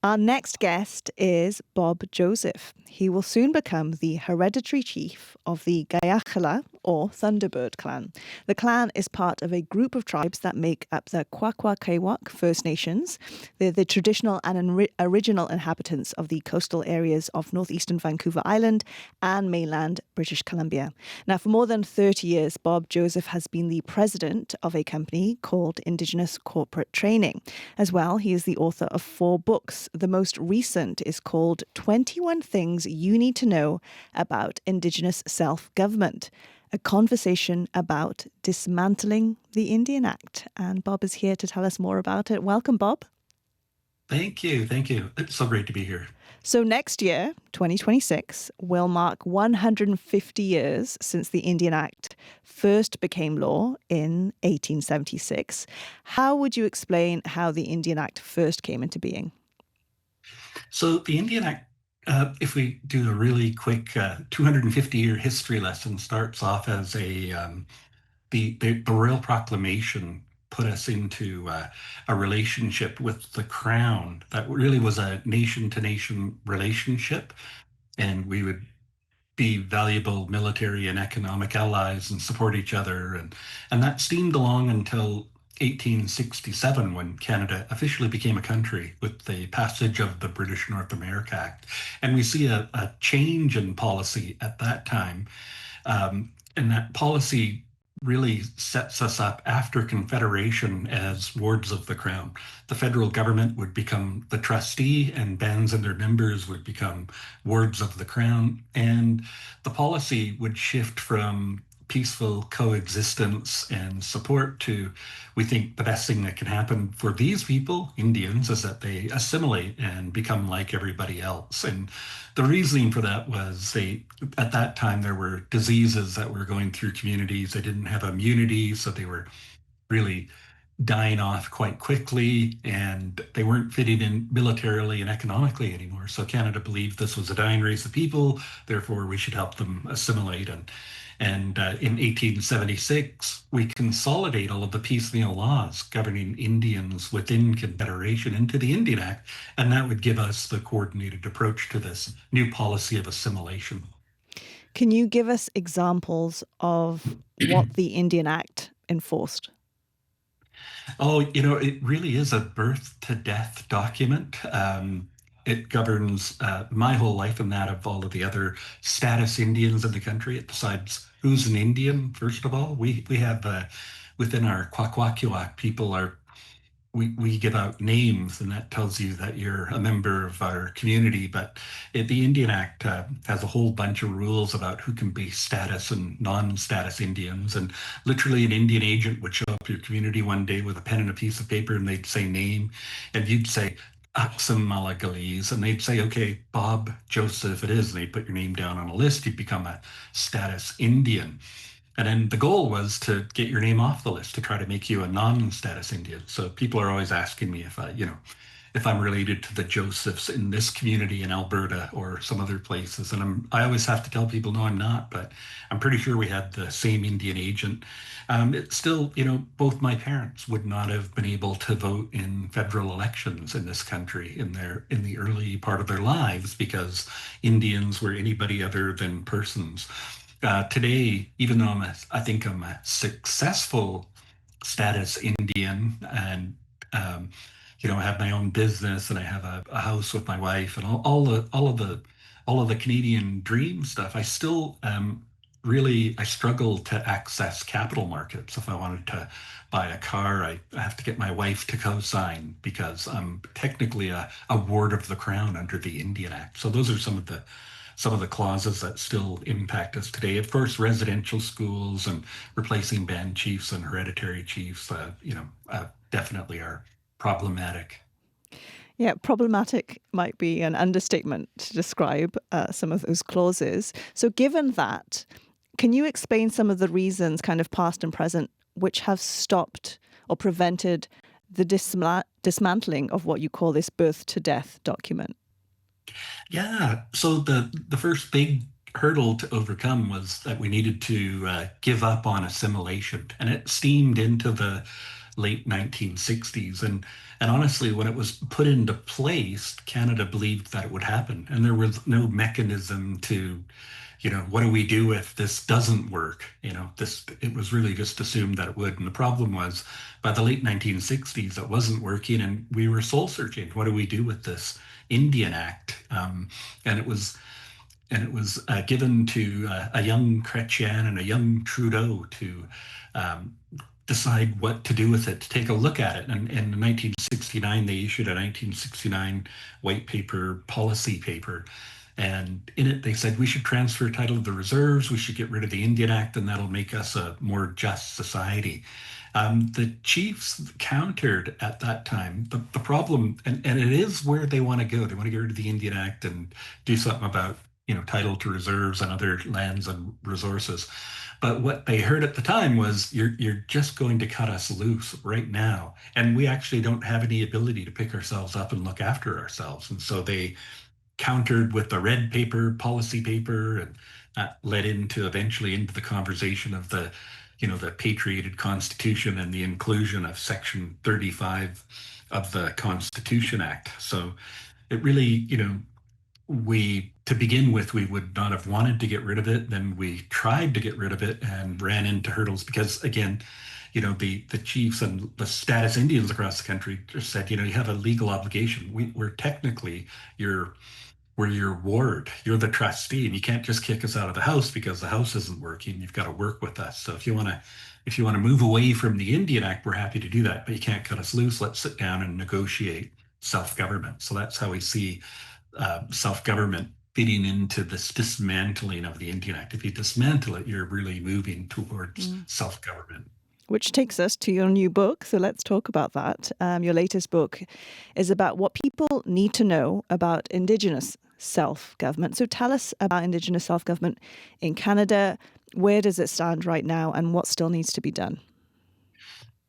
Our next guest is Bob Joseph. He will soon become the hereditary chief of the Gayakala, or Thunderbird clan. The clan is part of a group of tribes that make up the Kwakwaka'wakw First Nations. They're the traditional and original inhabitants of the coastal areas of northeastern Vancouver Island and mainland British Columbia. Now, for more than 30 years, Bob Joseph has been the president of a company called Indigenous Corporate Training. As well, he is the author of 4 books. The most recent is called 21 Things You Need to Know About Indigenous Self-Government, a conversation about dismantling the Indian Act. And Bob is here to tell us more about it. Welcome, Bob. Thank you. Thank you. It's so great to be here. So next year, 2026, will mark 150 years since the Indian Act first became law in 1876. How would you explain how the Indian Act first came into being? So the Indian Act, if we do a really quick 250-year history lesson, starts off as the Royal Proclamation put us into a relationship with the Crown that really was a nation-to-nation relationship, and we would be valuable military and economic allies and support each other. And that steamed along until 1867, when Canada officially became a country with the passage of the British North America Act. And we see a change in policy at that time. And that policy really sets us up after Confederation as wards of the Crown. The federal government would become the trustee, and bands and their members would become wards of the Crown. And the policy would shift from peaceful coexistence and support to, we think the best thing that can happen for these people, Indians, is that they assimilate and become like everybody else. And the reasoning for that was at that time, there were diseases that were going through communities. They didn't have immunity, so they were really dying off quite quickly, and they weren't fitting in militarily and economically anymore. So Canada believed this was a dying race of people, therefore we should help them assimilate. And in 1876, we consolidate all of the piecemeal laws governing Indians within Confederation into the Indian Act, and that would give us the coordinated approach to this new policy of assimilation. Can you give us examples of what the Indian Act enforced? Oh, it really is a birth to death document. It governs my whole life and that of all of the other status Indians in the country. It decides who's an Indian, first of all. We have within our Kwakwaka'wakw people, we give out names, and that tells you that you're a member of our community. But the Indian Act has a whole bunch of rules about who can be status and non-status Indians. And literally, an Indian agent would show up your community one day with a pen and a piece of paper, and they'd say name, and you'd say Aksum Malagalese, and they'd say, okay, Bob Joseph it is, and they'd put your name down on a list. You'd become a status Indian. And then the goal was to get your name off the list, to try to make you a non-status Indian. So people are always asking me if I'm related to the Josephs in this community in Alberta or some other places. And I always have to tell people, no, I'm not, but I'm pretty sure we had the same Indian agent. It's still, both my parents would not have been able to vote in federal elections in this country in the early part of their lives, because Indians were anybody other than persons. Today, even though I think I'm a successful status Indian, and I have my own business, and I have a house with my wife, and all of the Canadian dream stuff, I still I struggle to access capital markets. If I wanted to buy a car, I have to get my wife to co-sign, because I'm technically a ward of the Crown under the Indian Act. So those are some of the clauses that still impact us today. Of course, residential schools and replacing band chiefs and hereditary chiefs, definitely are problematic. Yeah, problematic might be an understatement to describe some of those clauses. So given that, can you explain some of the reasons, kind of past and present, which have stopped or prevented the dismantling of what you call this birth to death document? Yeah. So the first big hurdle to overcome was that we needed to give up on assimilation, and it steamed into late 1960s. And honestly, when it was put into place, Canada believed that it would happen. And there was no mechanism to, what do we do if this doesn't work? It was really just assumed that it would. And the problem was by the late 1960s, it wasn't working and we were soul searching. What do we do with this Indian Act? And it was given to a young Chrétien and a young Trudeau to um, decide what to do with it, to take a look at it. And in 1969, they issued a 1969 white paper, policy paper. And in it, they said we should transfer title of the reserves, we should get rid of the Indian Act, and that'll make us a more just society. The chiefs countered at that time the problem, and it is where they want to go. They want to get rid of the Indian Act and do something about title to reserves and other lands and resources. But what they heard at the time was you're just going to cut us loose right now, and we actually don't have any ability to pick ourselves up and look after ourselves. And so they countered with the red paper, policy paper, and that led into eventually into the conversation of the patriated Constitution and the inclusion of Section 35 of the Constitution Act. So it really, to begin with, we would not have wanted to get rid of it. Then we tried to get rid of it and ran into hurdles because, again, the chiefs and the status Indians across the country just said, you have a legal obligation. We're technically we're your ward. You're the trustee, and you can't just kick us out of the house because the house isn't working. You've got to work with us. So if you want to move away from the Indian Act, we're happy to do that, but you can't cut us loose. Let's sit down and negotiate self-government. So that's how we see self-government fitting into this dismantling of the Indian Act. If you dismantle it, you're really moving towards self-government. Which takes us to your new book. So let's talk about that. Your latest book is about what people need to know about Indigenous self-government. So tell us about Indigenous self-government in Canada. Where does it stand right now and what still needs to be done?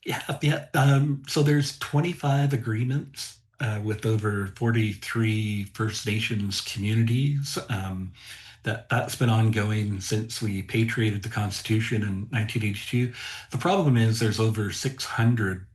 Yeah, yeah. So there's 25 agreements with over 43 First Nations communities. That's been ongoing since we patriated the Constitution in 1982. The problem is there's over 600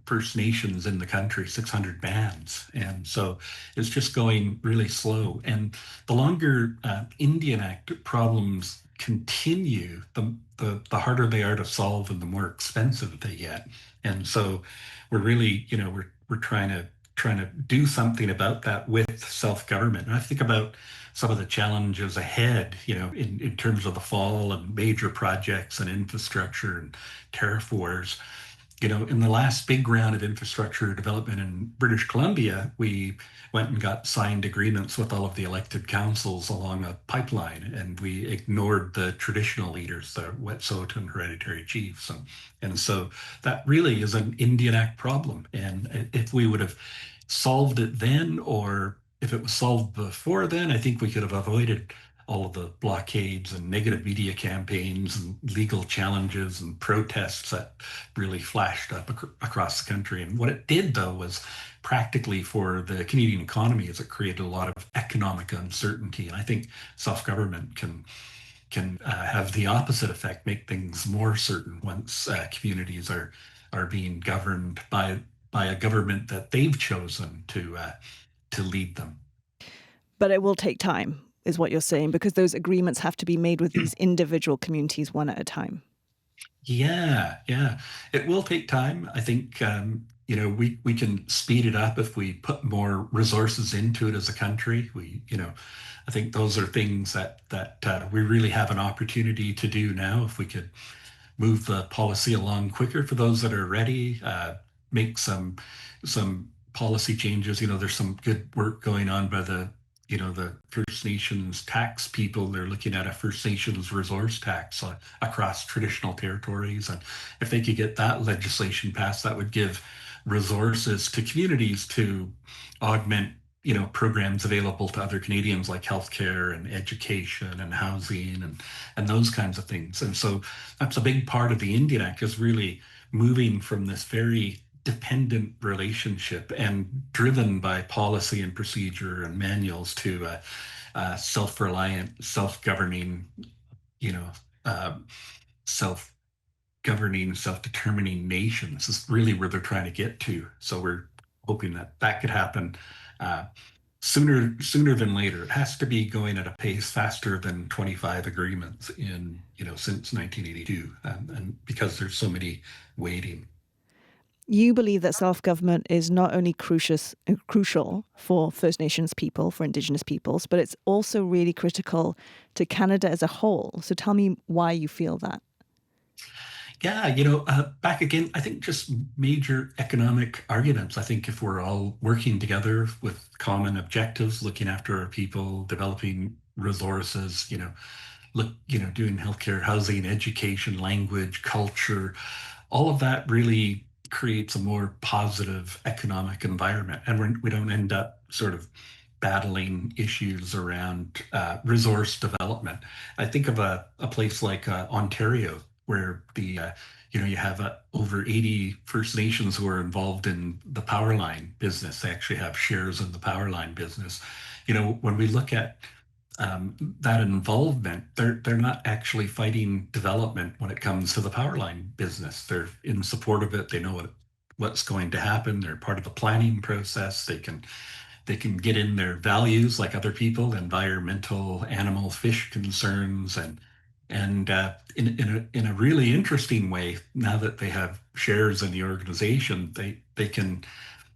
First Nations in the country, 600 bands, and so it's just going really slow. And the longer Indian Act problems continue, the harder they are to solve and the more expensive they get. And so we're really, we're trying to do something about that with self-government. And I think about some of the challenges ahead, in terms of the fall and major projects and infrastructure and tariff wars. In the last big round of infrastructure development in British Columbia, we went and got signed agreements with all of the elected councils along a pipeline, and we ignored the traditional leaders, the Wet'suwet'en hereditary chiefs. And so that really is an Indian Act problem. And if we would have solved it then, or if it was solved before then, I think we could have avoided all of the blockades and negative media campaigns and legal challenges and protests that really flashed up across the country. And what it did, though, was practically for the Canadian economy, is it created a lot of economic uncertainty. And I think self-government can have the opposite effect, make things more certain once communities are being governed by a government that they've chosen to lead them. But it will take time, is what you're saying, because those agreements have to be made with these individual communities one at a time. Yeah, yeah. It will take time. I think we can speed it up if we put more resources into it as a country. I think those are things that we really have an opportunity to do now. If we could move the policy along quicker for those that are ready, make some policy changes. There's some good work going on by the First Nations tax people. They're looking at a First Nations resource tax across traditional territories. And if they could get that legislation passed, that would give resources to communities to augment, programs available to other Canadians like healthcare and education and housing and those kinds of things. And so that's a big part of the Indian Act, is really moving from this very dependent relationship and driven by policy and procedure and manuals to self-reliant, self-governing, you know, uh, self self-governing, self-determining nations is really where they're trying to get to. So we're hoping that that could happen uh, sooner than later. It has to be going at a pace faster than 25 agreements in, since 1982, and because there's so many waiting. You believe that self government is not only crucial for First Nations people, for Indigenous peoples, but it's also really critical to Canada as a whole. So tell me why you feel that. Yeah, back again, I think just major economic arguments. I think if we're all working together with common objectives, looking after our people, developing resources, doing healthcare, housing, education, language, culture, all of that really creates a more positive economic environment. And we don't end up sort of battling issues around resource development. I think of a place like Ontario, where you have over 80 First Nations who are involved in the power line business. They actually have shares in the power line business. When we look at that involvement, they're not actually fighting development when it comes to the power line business. They're in support of it. They know what's going to happen. They're part of the planning process. They can get in their values like other people, environmental, animal, fish concerns, and in a really interesting way. Now that they have shares in the organization, they can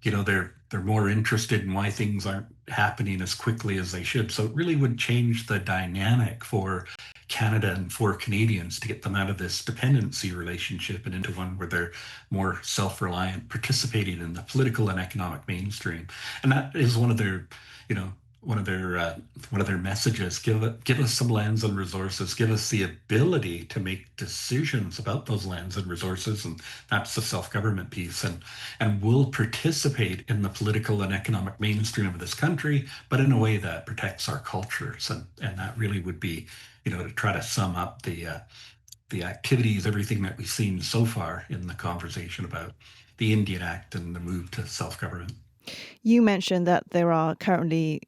they're more interested in why things aren't happening as quickly as they should. So it really would change the dynamic for Canada and for Canadians to get them out of this dependency relationship and into one where they're more self-reliant, participating in the political and economic mainstream. And that is you know, one of their one of their messages. Give us some lands and resources. Give us the ability to make decisions about those lands and resources, and that's the self-government piece. And we'll participate in the political and economic mainstream of this country, but in a way that protects our cultures. And that really would be, to try to sum up the activities, everything that we've seen so far in the conversation about the Indian Act and the move to self-government. You mentioned that there are currently,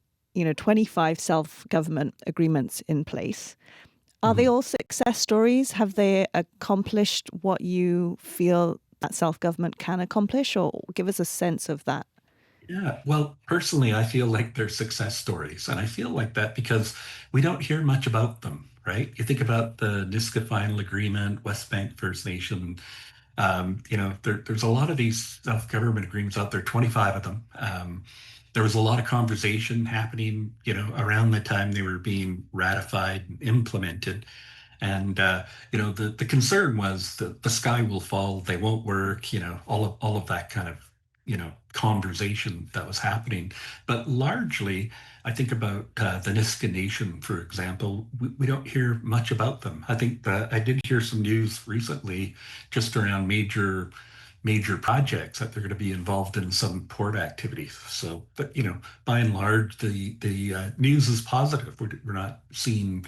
25 self government agreements in place. Are they Mhm. all success stories? Have they accomplished what you feel that self government can accomplish, or give us a sense of that? Yeah, well, personally, I feel like they're success stories. And I feel like that because we don't hear much about them, right? You think about the Niska Final Agreement, West Bank First Nation, there's a lot of these self-government agreements out there, 25 of them. There was a lot of conversation happening, around the time they were being ratified and implemented. And the concern was that the sky will fall, they won't work, all of that kind of conversation that was happening. But largely, I think about the Niska Nation, for example. We don't hear much about them. I think that I did hear some news recently just around major projects that they're going to be involved in some port activities. So, but by and large, the news is positive. We're not seeing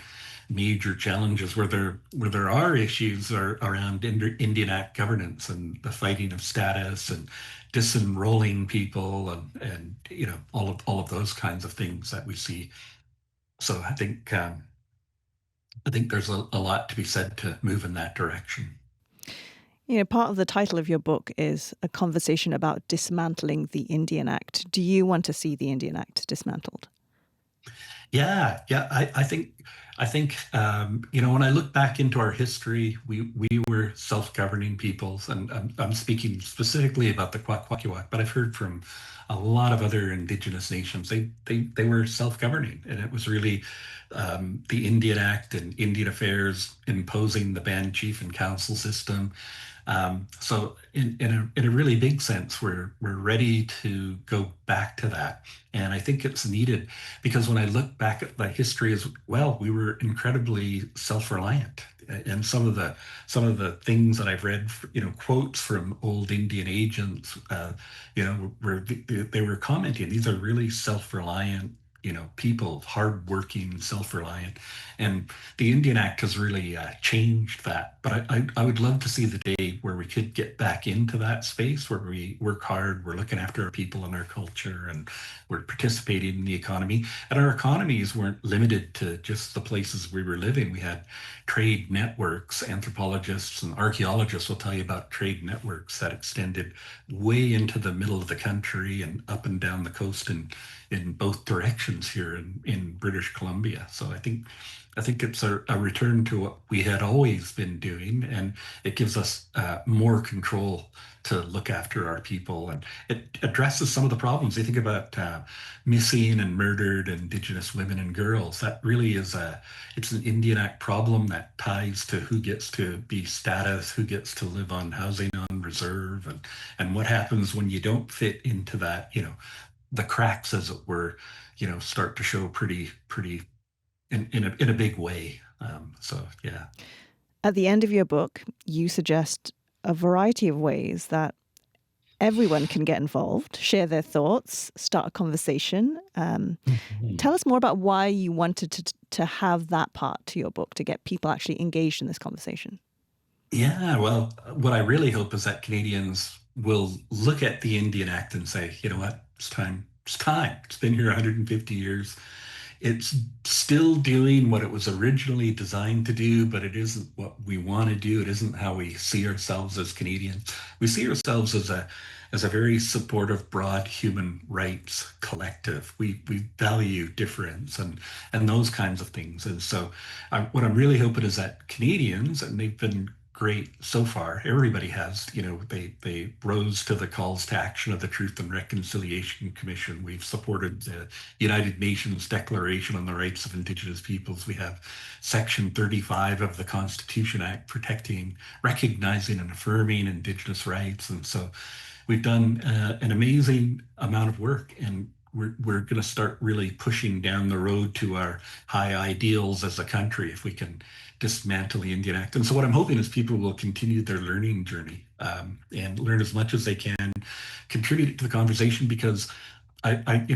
major challenges. Where there are issues are around Indian Act governance and the fighting of status and disenrolling people and all of those kinds of things that we see. So I think there's a lot to be said to move in that direction. Part of the title of your book is a conversation about dismantling the Indian Act. Do you want to see the Indian Act dismantled? Yeah, yeah. I think when I look back into our history, we were self-governing peoples, and I'm speaking specifically about the Kwakwaka'wakw, but I've heard from a lot of other Indigenous nations. They were self-governing, and it was really the Indian Act and Indian Affairs imposing the band chief and council system. So in a really big sense, we're ready to go back to that. And I think it's needed because when I look back at the history as well, we were incredibly self-reliant. And some of the things that I've read, quotes from old Indian agents, where they were commenting, these are really self-reliant people, hardworking, self-reliant. And the Indian Act has really changed that. But I would love to see the day where we could get back into that space where we work hard, we're looking after our people and our culture, and we're participating in the economy. And our economies weren't limited to just the places we were living. We had trade networks. Anthropologists and archaeologists will tell you about trade networks that extended way into the middle of the country and up and down the coast and in both directions here in British Columbia. So I think it's a return to what we had always been doing, and it gives us more control to look after our people, and it addresses some of the problems. You think about missing and murdered Indigenous women and girls. That really is it's an Indian Act problem that ties to who gets to be status, who gets to live on housing on reserve, and what happens when you don't fit into that. The cracks, as it were, start to show pretty in a big way. So yeah. At the end of your book, you suggest a variety of ways that everyone can get involved, share their thoughts, start a conversation. Mhm. Tell us more about why you wanted to have that part to your book, to get people actually engaged in this conversation. Yeah, well, what I really hope is that Canadians will look at the Indian Act and say, you know what, it's time. It's time. It's been here 150 years. It's still doing what it was originally designed to do, but it isn't what we want to do. It isn't how we see ourselves as Canadians. We see ourselves as a very supportive, broad human rights collective. We value difference and those kinds of things. And so, what I'm really hoping is that Canadians, and they've been great so far. Everybody has, they rose to the calls to action of the Truth and Reconciliation Commission. We've supported the United Nations Declaration on the Rights of Indigenous Peoples. We have Section 35 of the Constitution Act protecting, recognizing, and affirming Indigenous rights. And so we've done an amazing amount of work, and we're going to start really pushing down the road to our high ideals as a country if we can dismantle the Indian Act. And so what I'm hoping is people will continue their learning journey and learn as much as they can, contribute to the conversation, because I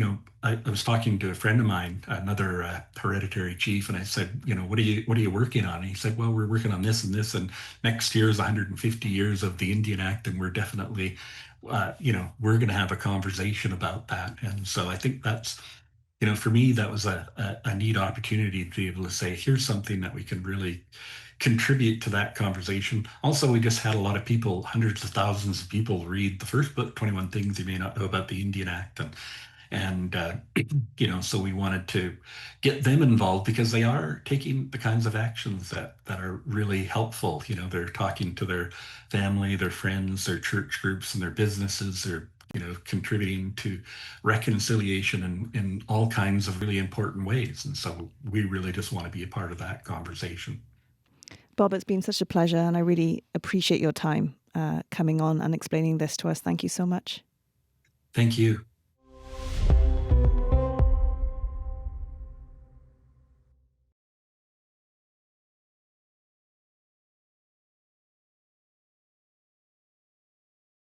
was talking to a friend of mine, another hereditary chief, and I said, what are you working on? And he said, well, we're working on this and this, and next year is 150 years of the Indian Act, and we're definitely, we're going to have a conversation about that. And so I think that's, for me, that was a neat opportunity to be able to say, here's something that we can really contribute to that conversation. Also, we just had a lot of people, hundreds of thousands of people, read the first book, 21 Things You May Not Know About the Indian Act, and so we wanted to get them involved because they are taking the kinds of actions that are really helpful. They're talking to their family, their friends, their church groups, and their businesses. They're contributing to reconciliation in all kinds of really important ways. And so we really just want to be a part of that conversation. Bob, it's been such a pleasure, and I really appreciate your time coming on and explaining this to us. Thank you so much. Thank you.